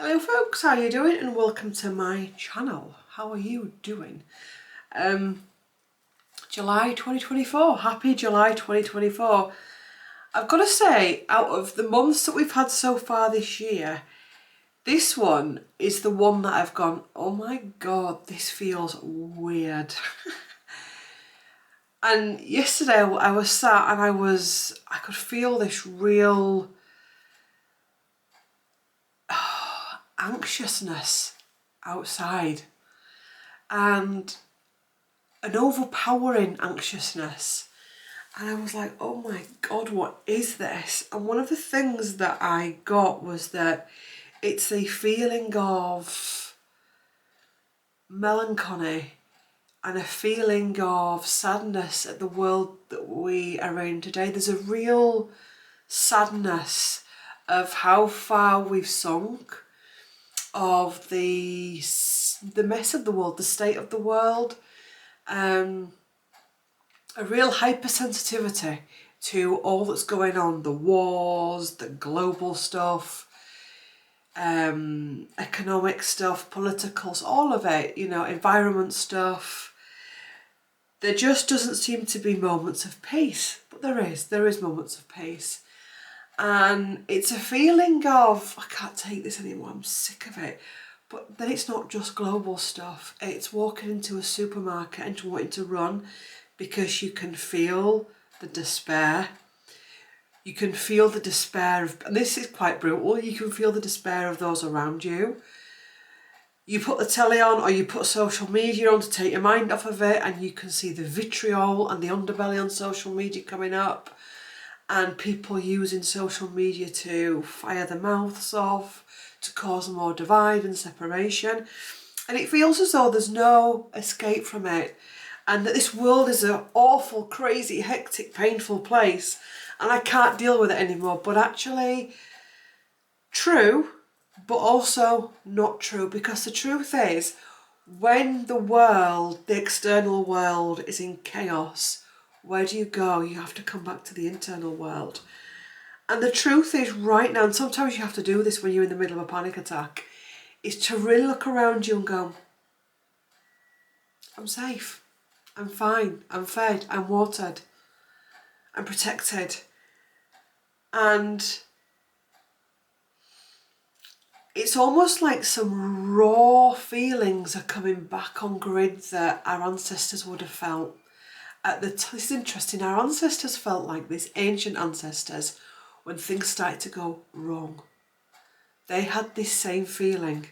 Hello folks, how are you doing? And welcome to my channel. How are you doing? July 2024, happy July 2024. I've got to say, out of the months that we've had so far this year, this one is the one that I've gone, oh my god, this feels weird. And yesterday I was sat and I could feel this real anxiousness outside and an overpowering anxiousness. And I was like, oh my god, what is this? And one of the things that I got was that it's a feeling of melancholy and a feeling of sadness at the world that we are in today. There's a real sadness of how far we've sunk, of the mess of the world, the state of the world, a real hypersensitivity to all that's going on, the wars, the global stuff, economic stuff, politicals, all of it, you know, environment stuff. There just doesn't seem to be moments of peace, but there is moments of peace. And it's a feeling of, I can't take this anymore, I'm sick of it. But then it's not just global stuff. It's walking into a supermarket and wanting to run because you can feel the despair. You can feel the despair of, and this is quite brutal, you can feel the despair of those around you. You put the telly on or you put social media on to take your mind off of it, and you can see the vitriol and the underbelly on social media coming up, and people using social media to fire their mouths off, to cause more divide and separation. And it feels as though there's no escape from it, and that this world is an awful, crazy, hectic, painful place, and I can't deal with it anymore. But actually, true, but also not true, because the truth is, when the world, the external world, is in chaos, where do you go? You have to come back to the internal world. And the truth is, right now, and sometimes you have to do this when you're in the middle of a panic attack, is to really look around you and go, I'm safe, I'm fine, I'm fed, I'm watered, I'm protected. And it's almost like some raw feelings are coming back on grid that our ancestors would have felt. This is interesting, our ancestors felt like this, ancient ancestors, when things started to go wrong. They had this same feeling.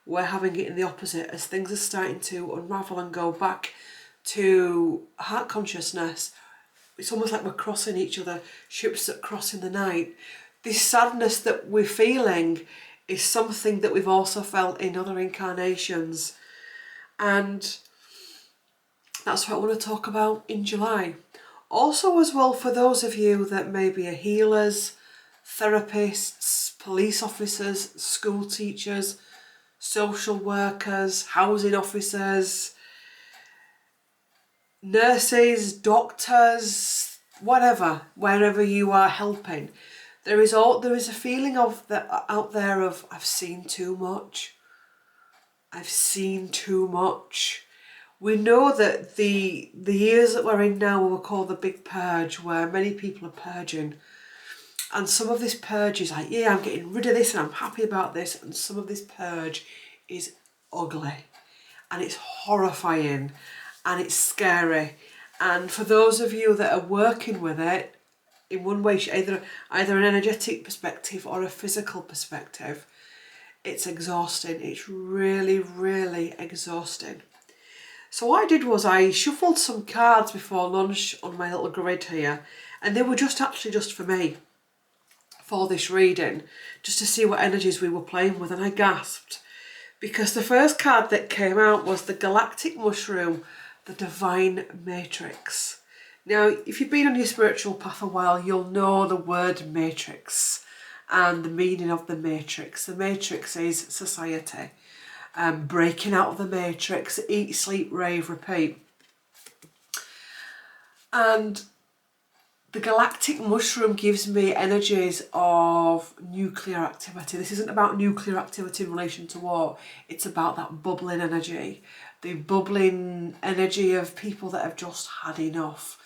We're having it in the opposite, as things are starting to unravel and go back to heart consciousness. It's almost like we're crossing each other, ships that cross in the night. This sadness that we're feeling is something that we've also felt in other incarnations. And that's what I want to talk about in July. Also as well, for those of you that maybe are healers, therapists, police officers, school teachers, social workers, housing officers, nurses, doctors, whatever, wherever you are helping, there is a feeling of out there of, I've seen too much. I've seen too much. We know that the years that we're in now will call the big purge, where many people are purging. And some of this purge is like, yeah, I'm getting rid of this and I'm happy about this. And some of this purge is ugly and it's horrifying and it's scary. And for those of you that are working with it, in one way, either an energetic perspective or a physical perspective, it's exhausting. It's really, really exhausting. So what I did was I shuffled some cards before lunch on my little grid here, and they were just for me, for this reading, just to see what energies we were playing with. And I gasped, because the first card that came out was the Galactic Mushroom, the Divine Matrix. Now, if you've been on your spiritual path a while, you'll know the word matrix and the meaning of the matrix. The matrix is society. Breaking out of the matrix, eat, sleep, rave, repeat. And The galactic mushroom gives me energies of nuclear activity. This isn't about nuclear activity in relation to war. It's about that bubbling energy. The bubbling energy of people that have just had enough,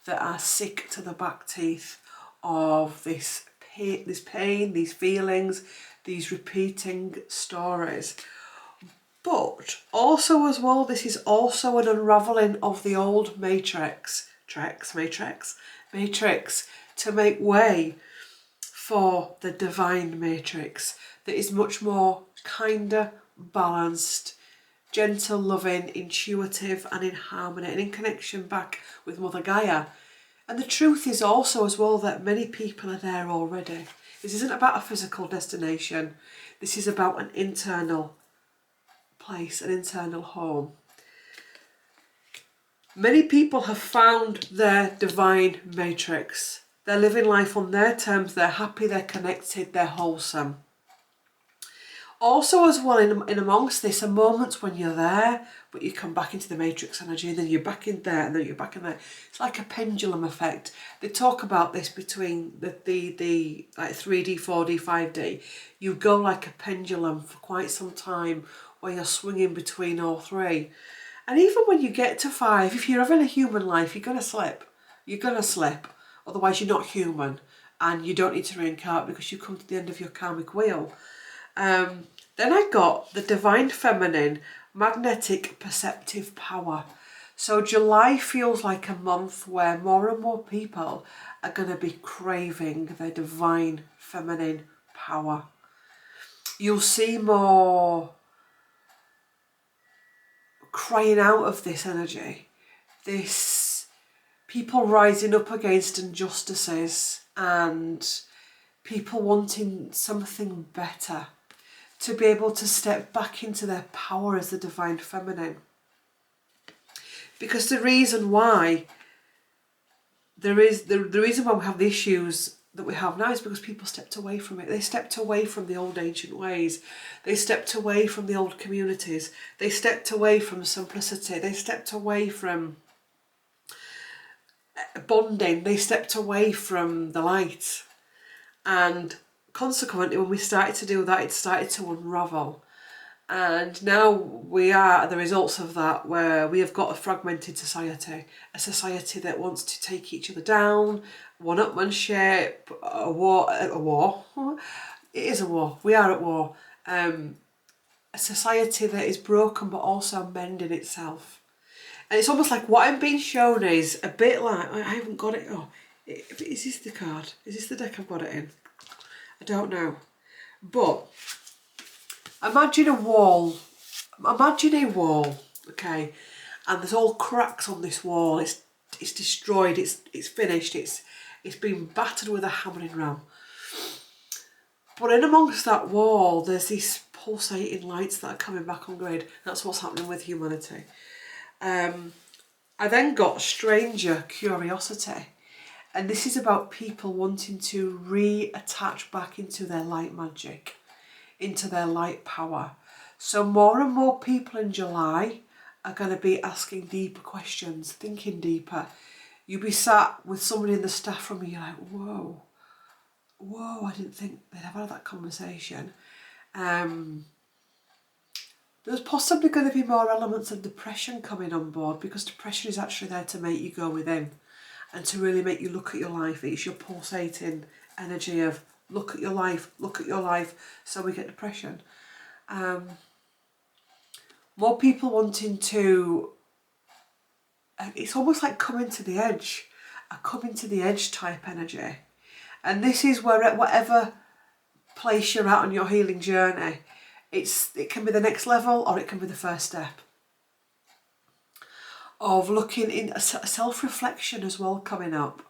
that are sick to the back teeth of this pain, these feelings, these repeating stories. But also as well, this is also an unravelling of the old matrix to make way for the divine matrix that is much more kinder, balanced, gentle, loving, intuitive and in harmony and in connection back with Mother Gaia. And the truth is also as well that many people are there already. This isn't about a physical destination. This is about an internal place, an internal home. Many people have found their divine matrix. They're living life on their terms, they're happy, they're connected, they're wholesome. Also as well in amongst this are moments when you're there, but you come back into the matrix energy, and then you're back in there, and then you're back in there. It's like a pendulum effect. They talk about this between the like 3D, 4D, 5D. You go like a pendulum for quite some time where you're swinging between all three. And even when you get to 5, if you're having a human life, you're going to slip. You're going to slip. Otherwise you're not human and you don't need to reincarnate because you come to the end of your karmic wheel. Then I got the divine feminine magnetic perceptive power. So July feels like a month where more and more people are going to be craving their divine feminine power. You'll see more crying out of this energy, this people rising up against injustices and people wanting something better, to be able to step back into their power as the divine feminine. Because the reason why the reason why we have the issues that we have now is because people stepped away from it. They stepped away from the old ancient ways. They stepped away from the old communities. They stepped away from simplicity. They stepped away from bonding. They stepped away from the light. And consequently, when we started to do that, it started to unravel. And now we are at the results of that, where we have got a fragmented society, a society that wants to take each other down, one-upmanship, a war. It is a war. We are at war. A society that is broken but also mending itself. And it's almost like what I'm being shown is a bit like, I haven't got it. Oh, is this the card? Is this the deck I've got it in? I don't know. But imagine a wall, okay, and there's all cracks on this wall. It's destroyed, it's finished, it's been battered with a hammering ram. But in amongst that wall, there's these pulsating lights that are coming back on grid. That's what's happening with humanity. I then got stranger curiosity. And this is about people wanting to reattach back into their light magic, into their light power. So more and more people in July are going to be asking deeper questions, thinking deeper. You'll be sat with somebody in the staff room and you're like, whoa, I didn't think they'd have had that conversation. There's possibly going to be more elements of depression coming on board, because depression is actually there to make you go within and to really make you look at your life. It's your pulsating energy of look at your life, so we get depression. More people wanting to, it's almost like coming to the edge, a coming to the edge type energy. And this is where at whatever place you're at on your healing journey, it can be the next level or it can be the first step. Of looking in a self-reflection as well coming up.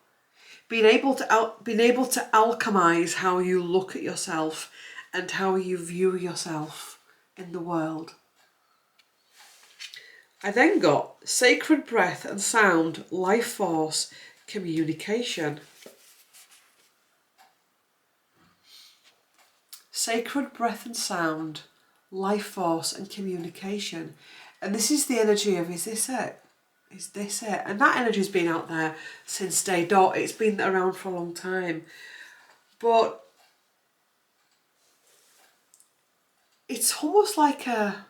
Being able to alchemize how you look at yourself and how you view yourself in the world. I then got sacred breath and sound, life force, communication. Sacred breath and sound, life force and communication. And this is the energy of, is this it? Is this it? And that energy's been out there since day dot. It's been around for a long time. But it's almost like a,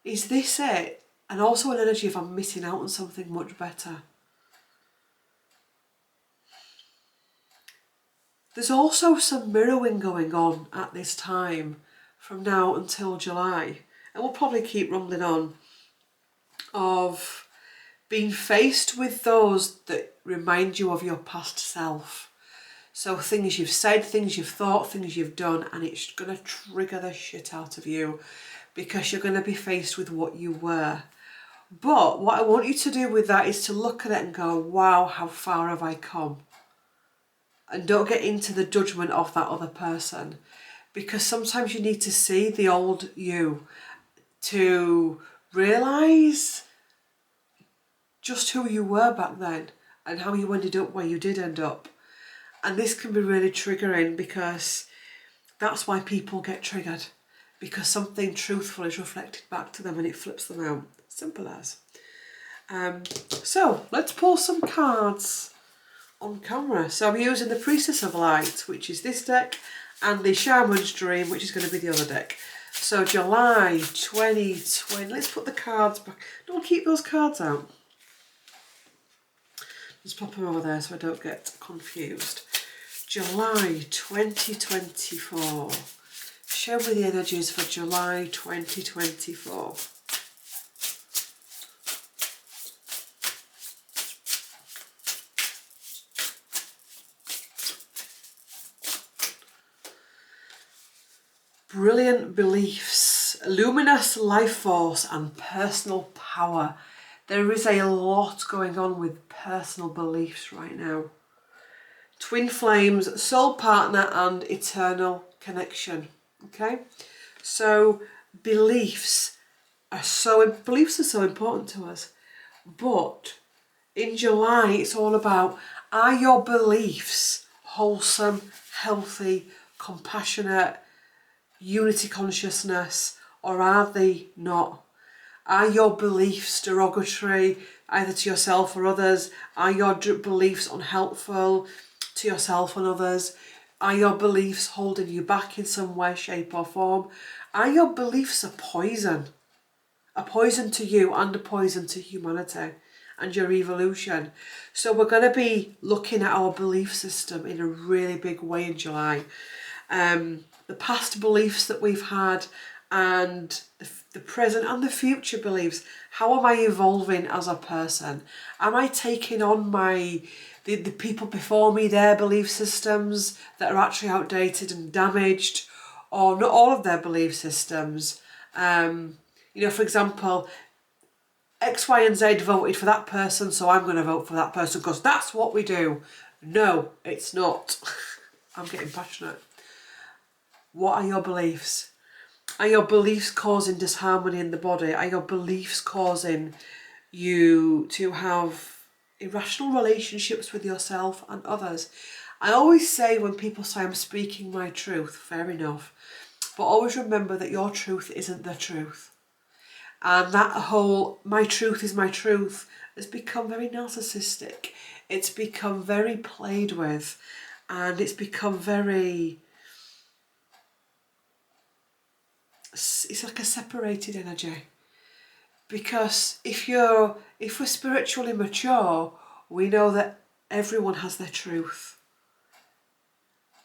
is this it? And also an energy of I'm missing out on something much better. There's also some mirroring going on at this time from now until July. And we'll probably keep rumbling on, of being faced with those that remind you of your past self. So things you've said, things you've thought, things you've done, and it's going to trigger the shit out of you because you're going to be faced with what you were. But what I want you to do with that is to look at it and go, wow, how far have I come? And don't get into the judgment of that other person, because sometimes you need to see the old you to realise just who you were back then and how you ended up where you did end up. And this can be really triggering, because that's why people get triggered, because something truthful is reflected back to them and it flips them out. Simple as. So let's pull some cards on camera. So I'm using the Priestess of Light, which is this deck, and the Shaman's Dream, which is going to be the other deck. So July 2020, let's put the cards back. Don't keep those cards out. Just pop them over there so I don't get confused. July 2024. Show me the energies for July 2024. Brilliant beliefs, luminous life force and personal power. There is a lot going on with personal beliefs right now. Twin flames, soul partner and eternal connection. Okay, so beliefs are so important to us. But in July, it's all about, are your beliefs wholesome, healthy, compassionate, unity consciousness, or are they not? Are your beliefs derogatory, either to yourself or others? Are your beliefs unhelpful to yourself and others? Are your beliefs holding you back in some way, shape or form? Are your beliefs a poison? A poison to you and a poison to humanity and your evolution. So we're going to be looking at our belief system in a really big way in July. The past beliefs that we've had, and the present and the future beliefs. How am I evolving as a person? Am I taking on the people before me, their belief systems that are actually outdated and damaged, or not all of their belief systems? You know, for example, X, Y and Z voted for that person, so I'm going to vote for that person because that's what we do. No, it's not. I'm getting passionate. What are your beliefs? Are your beliefs causing disharmony in the body? Are your beliefs causing you to have irrational relationships with yourself and others? I always say when people say I'm speaking my truth, fair enough, but always remember that your truth isn't the truth. And that whole my truth is my truth has become very narcissistic. It's become very played with, and it's become very, it's like a separated energy. Because if we're spiritually mature, we know that everyone has their truth.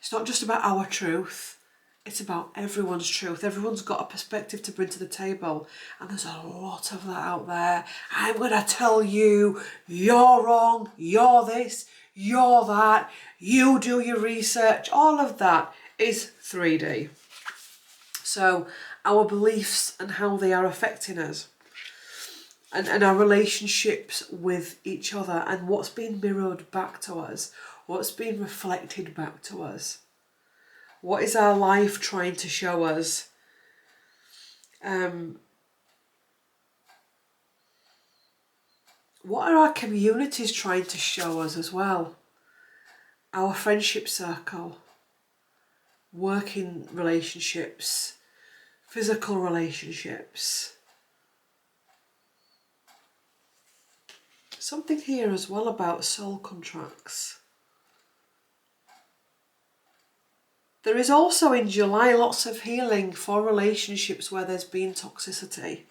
It's not just about our truth, it's about everyone's truth. Everyone's got a perspective to bring to the table, and there's a lot of that out there. I'm going to tell you, you're wrong, you're this, you're that, you do your research. All of that is 3D. So our beliefs and how they are affecting us, and our relationships with each other, and what's being mirrored back to us, what's being reflected back to us. What is our life trying to show us? What are our communities trying to show us as well? Our friendship circle, working relationships, physical relationships. Something here as well about soul contracts. There is also in July lots of healing for relationships where there's been toxicity.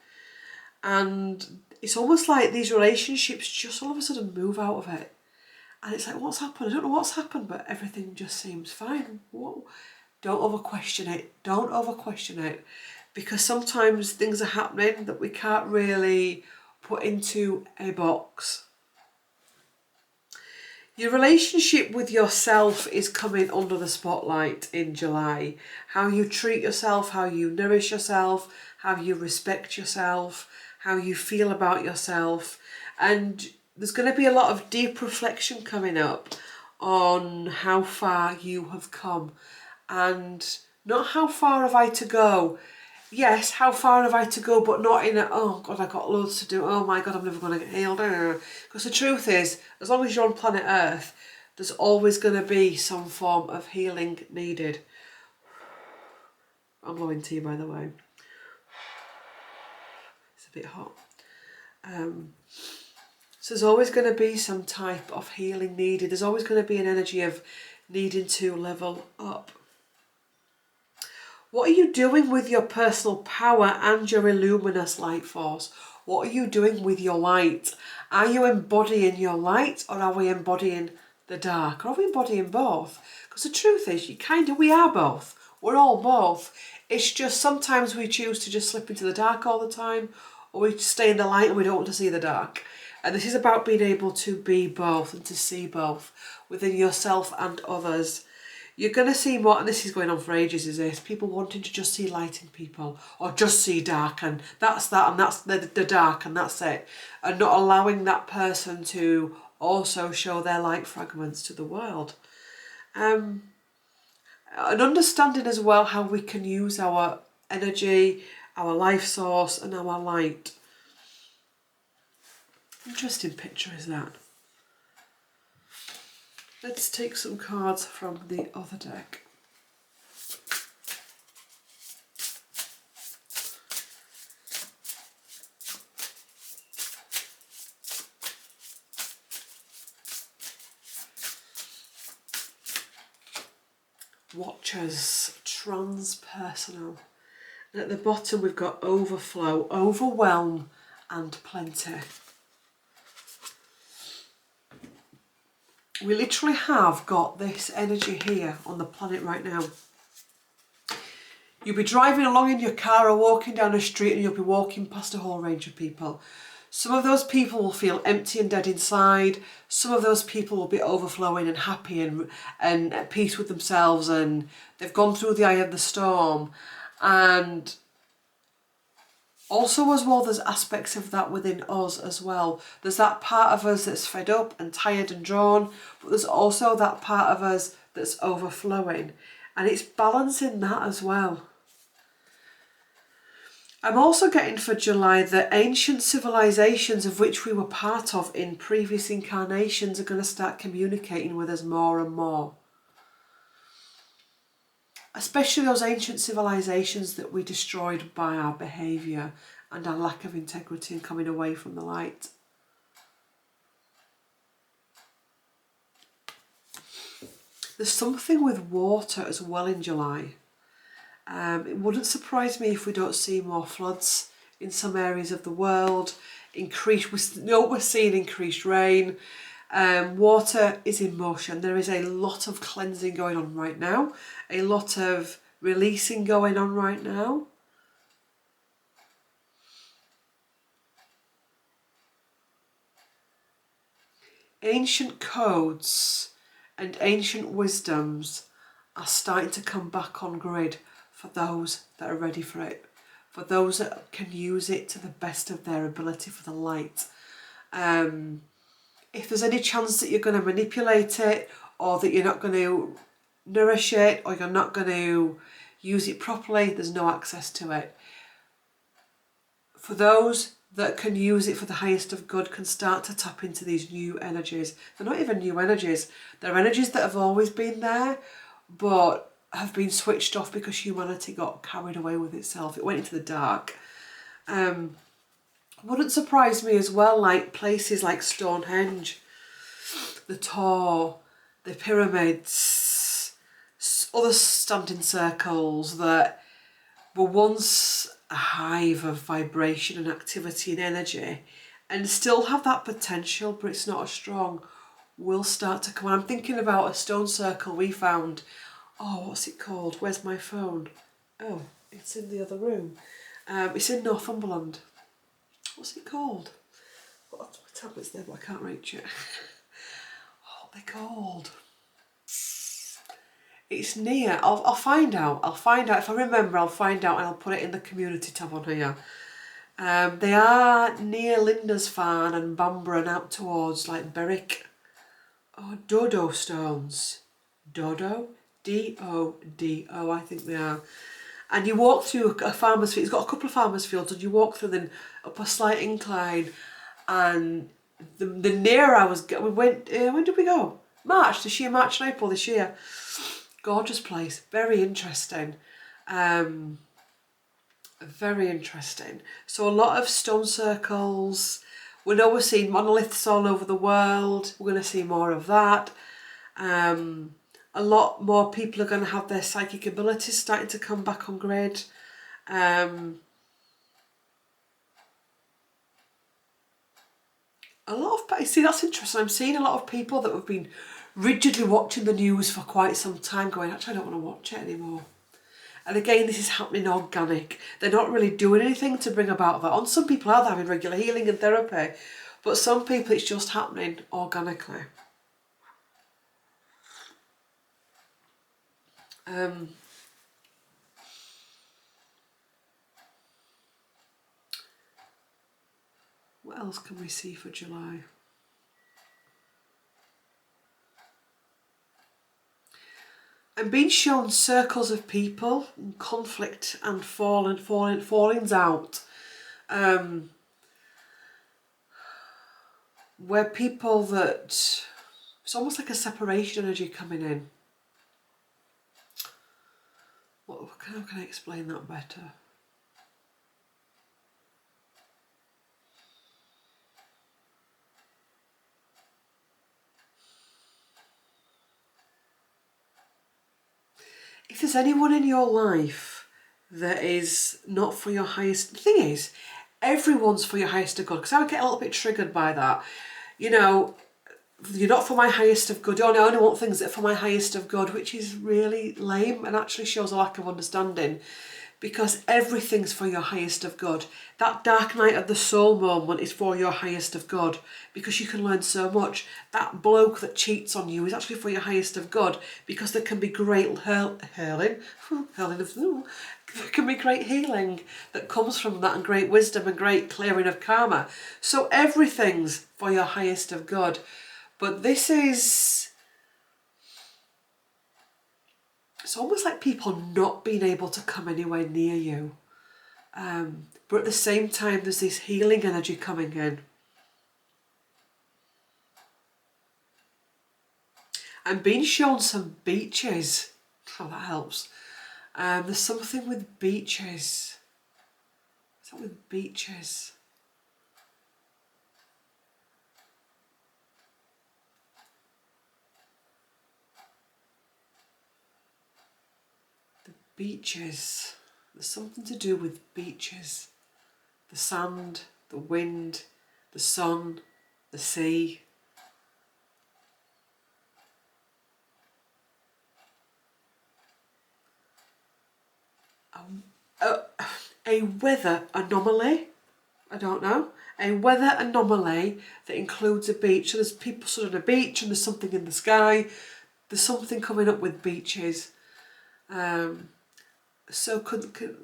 And it's almost like these relationships just all of a sudden move out of it. And it's like, what's happened? I don't know what's happened, but everything just seems fine. Whoa. Don't over question it. Don't over question it. Because sometimes things are happening that we can't really put into a box. Your relationship with yourself is coming under the spotlight in July. How you treat yourself, how you nourish yourself, how you respect yourself, how you feel about yourself. And there's going to be a lot of deep reflection coming up on how far you have come. And not how far have I to go. Yes, how far have I to go, but not in a, oh God, I've got loads to do. Oh my God, I'm never going to get healed. Because the truth is, as long as you're on planet Earth, there's always going to be some form of healing needed. I'm blowing tea, by the way. It's a bit hot. So there's always going to be some type of healing needed. There's always going to be an energy of needing to level up. What are you doing with your personal power and your luminous light force? What are you doing with your light? Are you embodying your light, or are we embodying the dark? Or are we embodying both? Because the truth is, we are both. We're all both. It's just sometimes we choose to just slip into the dark all the time, or we stay in the light and we don't want to see the dark. And this is about being able to be both and to see both within yourself and others. You're going to see more, and this is going on for ages, is this, people wanting to just see light in people, or just see dark, and that's that, and that's the dark, and that's it. And not allowing that person to also show their light fragments to the world. And understanding as well how we can use our energy, our life source, and our light. Interesting picture is that. Let's take some cards from the other deck. Watchers, transpersonal. And at the bottom we've got overflow, overwhelm and plenty. We literally have got this energy here on the planet right now. You'll be driving along in your car or walking down a street and you'll be walking past a whole range of people. Some of those people will feel empty and dead inside. Some of those people will be overflowing and happy and at peace with themselves, and they've gone through the eye of the storm. And also as well, there's aspects of that within us as well. There's that part of us that's fed up and tired and drawn, but there's also that part of us that's overflowing. And it's balancing that as well. I'm also getting for July that ancient civilizations of which we were part of in previous incarnations are going to start communicating with us more and more. Especially those ancient civilizations that we destroyed by our behaviour and our lack of integrity and coming away from the light. There's something with water as well in July. It wouldn't surprise me if we don't see more floods in some areas of the world. We're seeing increased rain. Water is in motion. There is a lot of cleansing going on right now. A lot of releasing going on right now. Ancient codes and ancient wisdoms are starting to come back on grid for those that are ready for it, for those that can use it to the best of their ability for the light. If there's any chance that you're going to manipulate it, or that you're not going to nourish it, or you're not going to use it properly, there's no access to it. For those that can use it for the highest of good, can start to tap into these new energies. They're not even new energies. They're energies that have always been there, but have been switched off because humanity got carried away with itself. It went into the dark. Wouldn't surprise me as well, like places like Stonehenge, the Tor, the pyramids, other standing circles that were once a hive of vibration and activity and energy and still have that potential, but it's not as strong, will start to come on. I'm thinking about a stone circle we found. Oh, what's it called? Where's my phone? Oh, it's in the other room. It's in Northumberland. What's it called? My tablet's there, but I can't reach it. What are they called? It's near. I'll find out. I'll find out. If I remember, I'll find out and I'll put it in the community tab on here. They are near Lindisfarne and Bamburgh and out towards like Berwick. Oh, Dodo stones. Dodo? D-O-D-O, I think they are. And you walk through a farmer's field. It's got a couple of farmer's fields, and you walk through them up a slight incline. And the nearer I was, we went. When did we go? March this year, March and April this year. Gorgeous place, very interesting. Very interesting. So a lot of stone circles. We know we're seeing monoliths all over the world. We're going to see more of that. A lot more people are going to have their psychic abilities starting to come back on grid. A lot of, see, that's interesting. I'm seeing a lot of people that have been rigidly watching the news for quite some time going, actually, I don't want to watch it anymore. And again, this is happening organic. They're not really doing anything to bring about that. On some people are having regular healing and therapy, but some people it's just happening organically. What else can we see for July? I'm being shown circles of people in conflict and fallings out. Where people that, it's almost like a separation energy coming in. How can I explain that better? If there's anyone in your life that is not for your highest, the thing is, everyone's for your highest of good, because I would get a little bit triggered by that. You know, you're not for my highest of good. I only want things that are for my highest of good, which is really lame and actually shows a lack of understanding, because everything's for your highest of good. That dark night of the soul moment is for your highest of good, because you can learn so much. That bloke that cheats on you is actually for your highest of good, because there can be great there can be great healing that comes from that, and great wisdom and great clearing of karma. So everything's for your highest of good. But this is, it's almost like people not being able to come anywhere near you. But at the same time, there's this healing energy coming in. I'm being shown some beaches. Oh, that helps. There's something with beaches. Something with beaches. Beaches. There's something to do with beaches. The sand, the wind, the sun, the sea. A weather anomaly. I don't know. A weather anomaly that includes a beach. So there's people stood on a beach and there's something in the sky. There's something coming up with beaches. So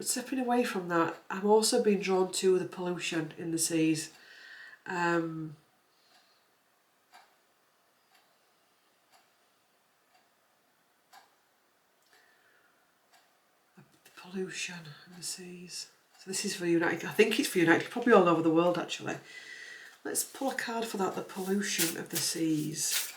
stepping away from that, I'm also being drawn to the pollution in the seas. The pollution in the seas. So this is for United. I think it's for United, probably all over the world actually. Let's pull a card for that, the pollution of the seas.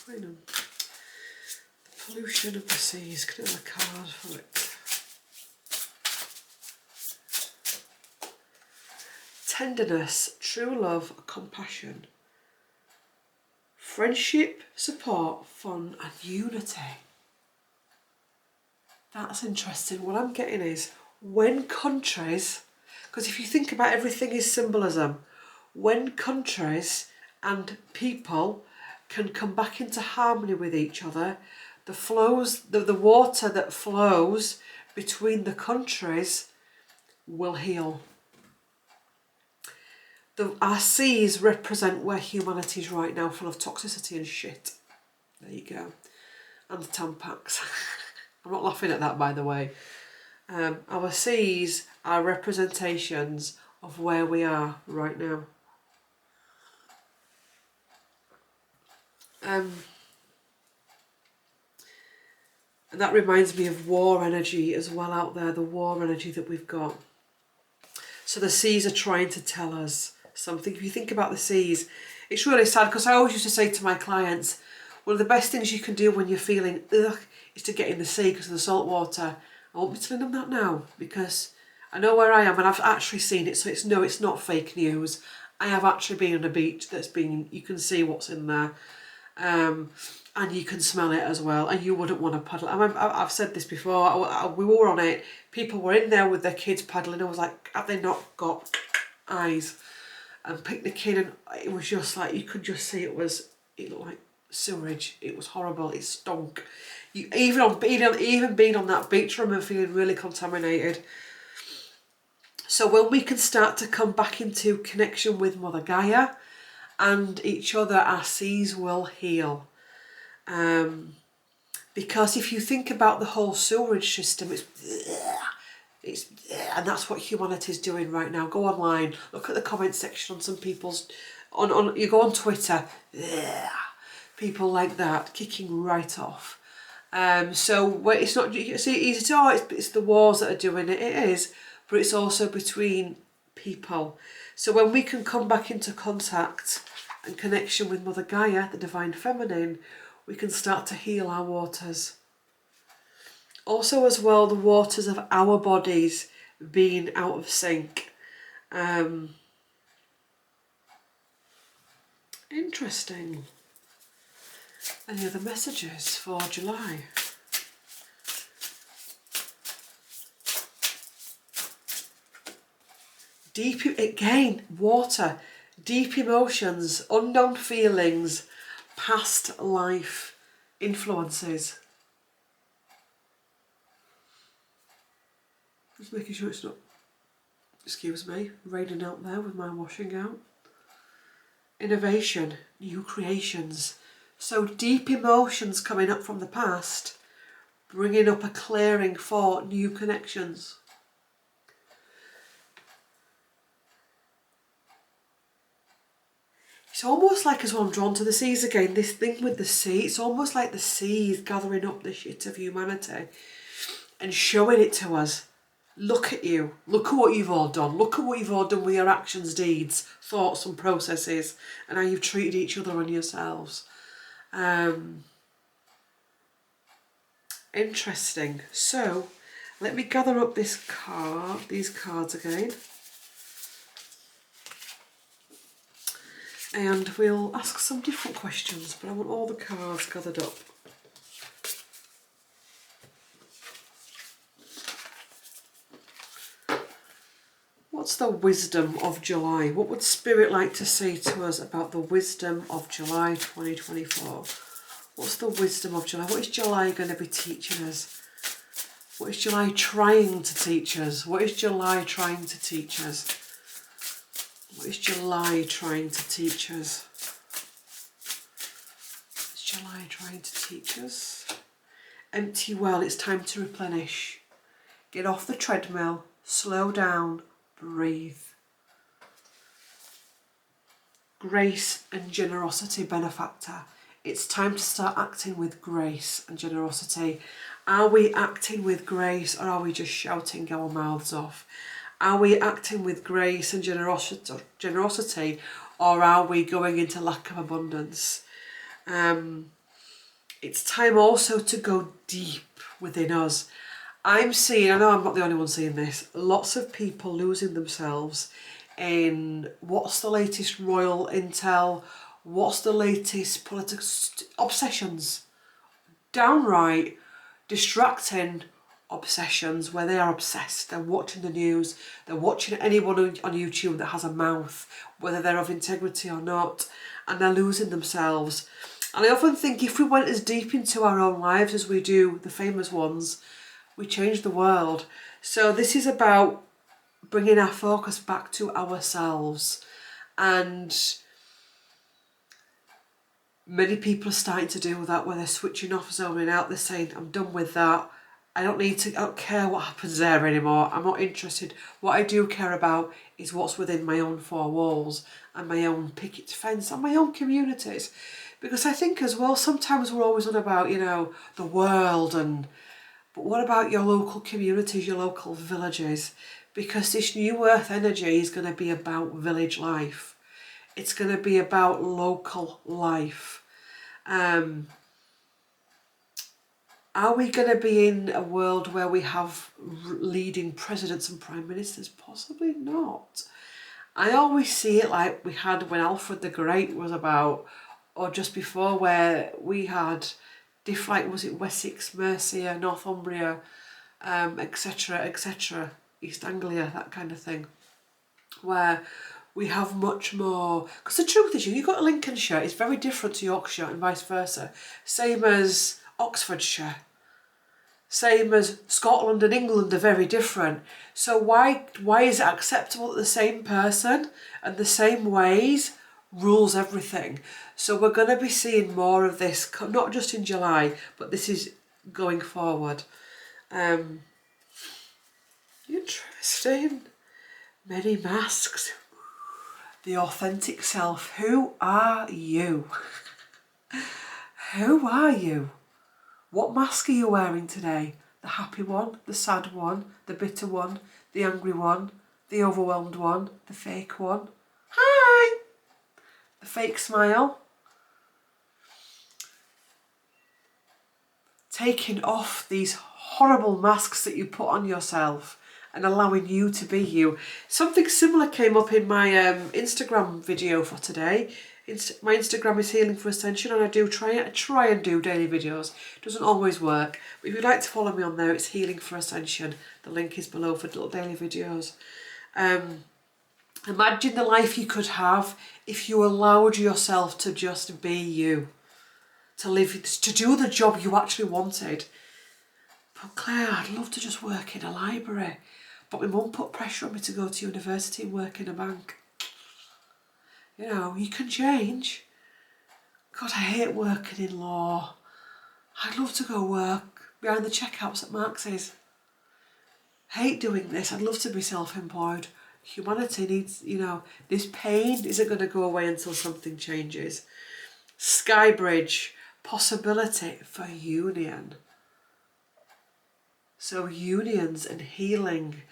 Hang on. The pollution of the seas. Can I have a card for it? Tenderness, true love, compassion, friendship, support, fun and unity. That's interesting. What I'm getting is when countries, because if you think about everything is symbolism, when countries and people can come back into harmony with each other, the water that flows between the countries will heal. Our seas represent where humanity is right now, full of toxicity and shit. There you go. And the Tampax. I'm not laughing at that, by the way. Our seas are representations of where we are right now. And that reminds me of war energy as well out there, the war energy that we've got. So the seas are trying to tell us something. If you think about the seas, it's really sad because I always used to say to my clients, one of the best things you can do when you're feeling ugh is to get in the sea because of the salt water. I won't be telling them that now because I know where I am and I've actually seen it, so it's not fake news. I have actually been on a beach you can see what's in there. And you can smell it as well, and you wouldn't want to paddle. I've said this before, we were on it, people were in there with their kids paddling, I was like, have they not got eyes? And picnicking, and it was just like, you could just see it looked like sewerage, it was horrible, it stunk. Even being on that beach, I remember feeling really contaminated. So when we can start to come back into connection with Mother Gaia and each other, our seas will heal. Because if you think about the whole sewerage system, and that's what humanity is doing right now. Go online, look at the comment section on some people's, you go on Twitter, people like that, kicking right off. So it's not easy to, it's the wars that are doing it, it is, but it's also between people. So when we can come back into contact and connection with Mother Gaia, the Divine Feminine, we can start to heal our waters. Also as well, the waters of our bodies being out of sync. Interesting. Any other messages for July? Water, deep emotions, unknown feelings, past life influences. Just making sure it's not, excuse me, raining out there with my washing out. Innovation, new creations. So deep emotions coming up from the past, bringing up a clearing for new connections. It's almost like, as well, I'm drawn to the seas again, this thing with the sea, it's almost like the sea is gathering up the shit of humanity and showing it to us. Look at you, look at what you've all done, look at what you've all done with your actions, deeds, thoughts and processes, and how you've treated each other and yourselves. Interesting. So, let me gather up these cards again. And we'll ask some different questions, but I want all the cards gathered up. What's the wisdom of July? What would Spirit like to say to us about the wisdom of July 2024? What's the wisdom of July? What is July going to be teaching us? What is July trying to teach us? What is July trying to teach us? What is July trying to teach us? Is July trying to teach us? Empty well, it's time to replenish. Get off the treadmill, slow down, breathe. Grace and generosity benefactor. It's time to start acting with grace and generosity. Are we acting with grace, or are we just shouting our mouths off? Are we acting with grace and generosity, or are we going into lack of abundance? It's time also to go deep within us. I'm seeing, I know I'm not the only one seeing this, lots of people losing themselves in what's the latest royal intel, what's the latest political obsessions, downright distracting obsessions where they are obsessed. They're watching the news, they're watching anyone on YouTube that has a mouth, whether they're of integrity or not, and they're losing themselves. And I often think if we went as deep into our own lives as we do the famous ones, we change the world. So this is about bringing our focus back to ourselves, and many people are starting to do that, where they're switching off, zoning out. They're saying, I'm done with that. I don't care what happens there anymore. I'm not interested. What I do care about is what's within my own four walls and my own picket fence and my own communities. Because I think as well, sometimes we're always on about, you know, the world, but what about your local communities, your local villages? Because this new earth energy is going to be about village life. It's going to be about local life. Are we going to be in a world where we have leading presidents and prime ministers? Possibly not. I always see it like we had when Alfred the Great was about, or just before, where we had like, was it Wessex, Mercia, Northumbria, etc., etc., East Anglia, that kind of thing, where we have much more. Because the truth is, you've got Lincolnshire, it's very different to Yorkshire and vice versa. Same as Oxfordshire. Same as Scotland and England are very different. So why is it acceptable that the same person and the same ways rules everything? So we're going to be seeing more of this, not just in July, but this is going forward. Interesting. Many masks. The authentic self. Who are you? Who are you? What mask are you wearing today? The happy one, the sad one, the bitter one, the angry one, the overwhelmed one, the fake one. Hi! The fake smile. Taking off these horrible masks that you put on yourself and allowing you to be you. Something similar came up in my Instagram video for today. My Instagram is Healing for Ascension, and I do try and do daily videos. It doesn't always work, but if you'd like to follow me on there, it's Healing for Ascension. The link is below for little daily videos. Imagine the life you could have if you allowed yourself to just be you, to live, to do the job you actually wanted. But Claire, I'd love to just work in a library, but my mum put pressure on me to go to university and work in a bank. You know, you can change. God, I hate working in law. I'd love to go work behind the checkouts at Marx's. Hate doing this. I'd love to be self-employed. Humanity needs, you know, this pain isn't going to go away until something changes. Skybridge, possibility for union. So unions and healing,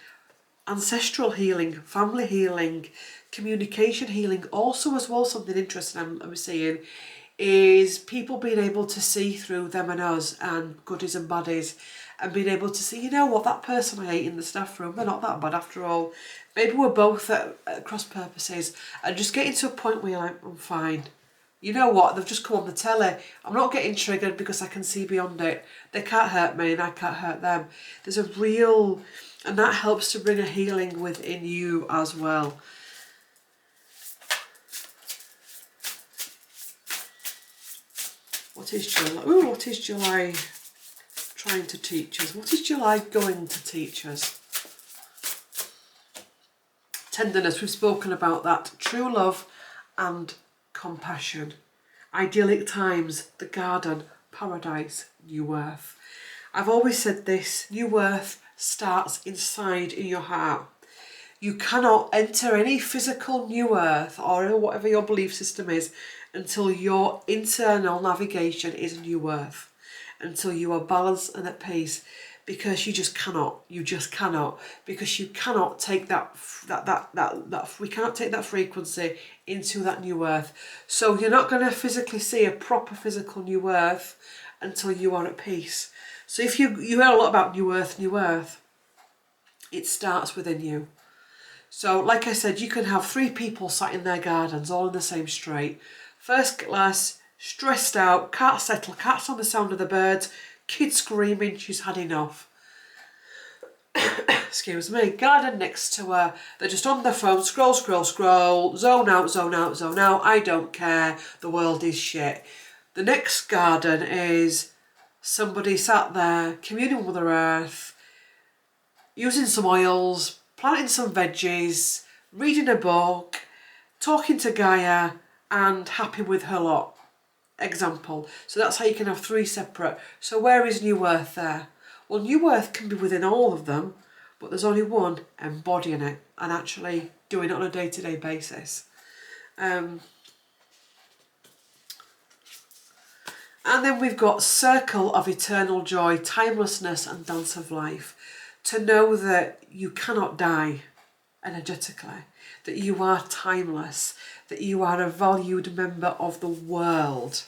ancestral healing, family healing, communication healing. Also as well, something interesting I'm seeing is people being able to see through them and us and goodies and baddies, and being able to see, you know what, that person I ate in the staff room, they're not that bad after all. Maybe we're both at cross purposes, and just getting to a point where you're like, I'm fine. You know what, they've just come on the telly. I'm not getting triggered because I can see beyond it. They can't hurt me and I can't hurt them. There's a real, and that helps to bring a healing within you as well. What is July? Ooh, what is July trying to teach us? What is July going to teach us? Tenderness, we've spoken about that. True love and compassion. Idyllic times, the garden, paradise, new earth. I've always said this, new earth starts inside in your heart. You cannot enter any physical new earth or whatever your belief system is until your internal navigation is new earth, until you are balanced and at peace, because you just cannot, because you cannot take we cannot take that frequency into that new earth. So you're not going to physically see a proper physical new earth until you are at peace. So if you hear a lot about New Earth, it starts within you. So like I said, you can have 3 people sat in their gardens all in the same street. First class, stressed out, can't settle, can't stand the sound of the birds, kids screaming, she's had enough. Excuse me. Garden next to her, they're just on their phone, scroll, scroll, scroll, zone out, zone out, zone out, I don't care, the world is shit. The next garden is somebody sat there communing with Mother Earth, using some oils, planting some veggies, reading a book, talking to Gaia, and happy with her lot. Example. So that's how you can have 3 separate. So where is New Earth there? Well, New Earth can be within all of them, but there's only one embodying it and actually doing it on a day-to-day basis. And then we've got Circle of Eternal Joy, Timelessness and Dance of Life. To know that you cannot die energetically, that you are timeless, that you are a valued member of the world,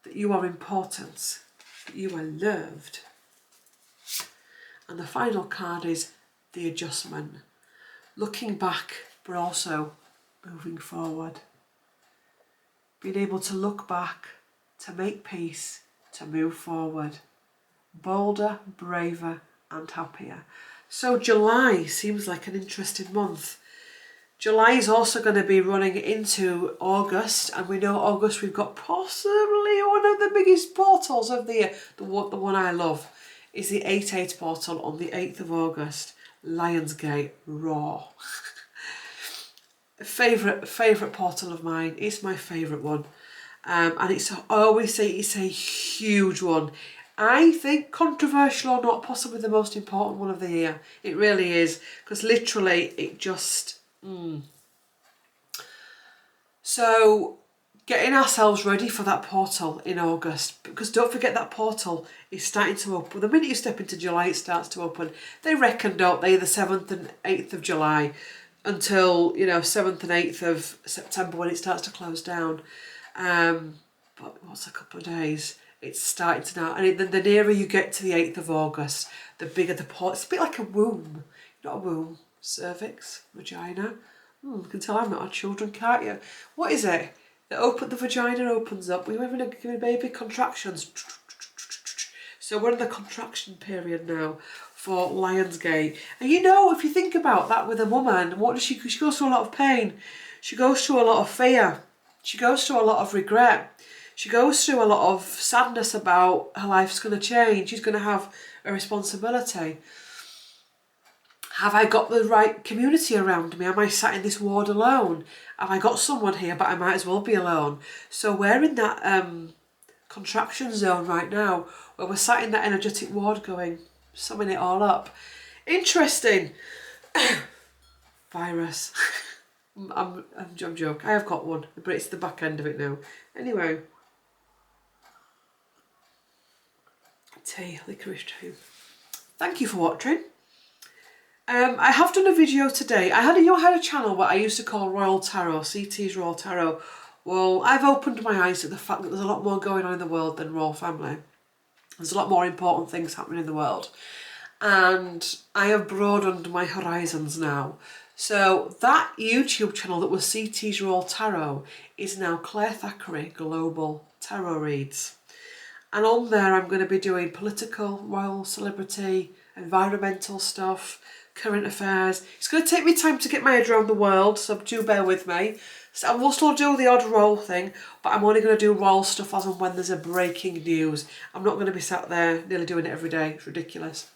that you are important, that you are loved. And the final card is the Adjustment. Looking back, but also moving forward. Being able to look back, to make peace, to move forward. Bolder, braver and happier. So July seems like an interesting month. July is also going to be running into August, and we know August we've got possibly one of the biggest portals of the year. The one I love is the 8/8 portal on the 8th of August. Lionsgate Raw. Favourite portal of mine. It's my favourite one. And I always say it's a huge one. I think, controversial or not, possibly the most important one of the year. It really is, because literally it just... So, getting ourselves ready for that portal in August, because don't forget that portal is starting to open. The minute you step into July, it starts to open. They reckon, don't they, the 7th and 8th of July until, 7th and 8th of September when it starts to close down. But what's a couple of days? It's starting to now, and the nearer you get to the 8th of August, the bigger the portal. It's a bit like a womb, not a womb, cervix, vagina. You can tell I've not had children, can't you? What is it? The vagina opens up. We're having a baby, contractions. So we're in the contraction period now for Lionsgate. And if you think about that with a woman, what does she goes through a lot of pain. She goes through a lot of fear. She goes through a lot of regret. She goes through a lot of sadness about her life's going to change. She's going to have a responsibility. Have I got the right community around me? Am I sat in this ward alone? Have I got someone here, but I might as well be alone? So we're in that contraction zone right now, where we're sat in that energetic ward going, summing it all up. Interesting. Virus. I'm joking. I have got one, but it's the back end of it now. Anyway. Tea, licorice tea. Thank you for watching. I have done a video today. I had a channel what I used to call Royal Tarot, CT's Royal Tarot. Well, I've opened my eyes to the fact that there's a lot more going on in the world than Royal Family. There's a lot more important things happening in the world. And I have broadened my horizons now. So that YouTube channel that was CT's Royal Tarot is now Claire Thackeray Global Tarot Reads. And on there I'm going to be doing political, royal, celebrity, environmental stuff, current affairs. It's going to take me time to get my head around the world, so do bear with me. So I will still do the odd royal thing, but I'm only going to do royal stuff as and when there's a breaking news. I'm not going to be sat there nearly doing it every day. It's ridiculous.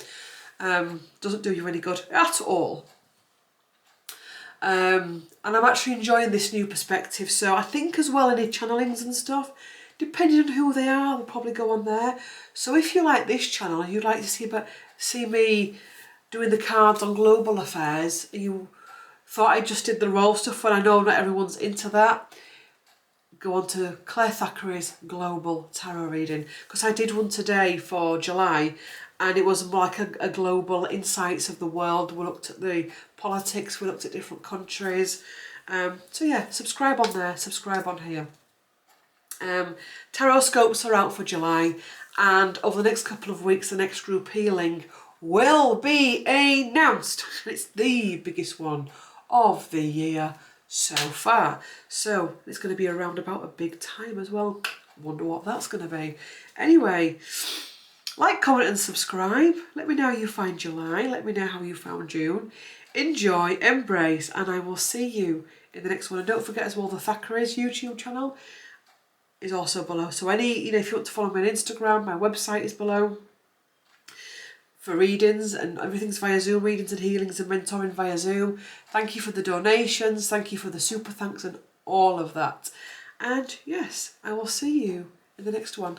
Doesn't do you any good at all. And I'm actually enjoying this new perspective. So I think as well any channelings and stuff, depending on who they are, they'll probably go on there. So if you like this channel and you'd like to see me doing the cards on global affairs, and you thought I just did the royal stuff when I know not everyone's into that, go on to Claire Thackeray's Global Tarot Reading, because I did one today for July and it was more like a global insights of the world. We looked at the politics, we looked at different countries. So yeah, subscribe on there, subscribe on here. Tarot scopes are out for July, and over the next couple of weeks the next group healing will be announced. It's the biggest one of the year so far, so it's going to be around about a big time as well. Wonder what that's going to be. Anyway, like, comment and subscribe. Let me know how you find July. Let me know how you found June. Enjoy, embrace, and I will see you in the next one. And don't forget as well, the Thackeray's YouTube channel is also below. So if you want to follow me on Instagram, my website is below for readings, and everything's via Zoom, readings and healings and mentoring via Zoom. Thank you for the donations. Thank you for the super thanks and all of that. And yes, I will see you in the next one.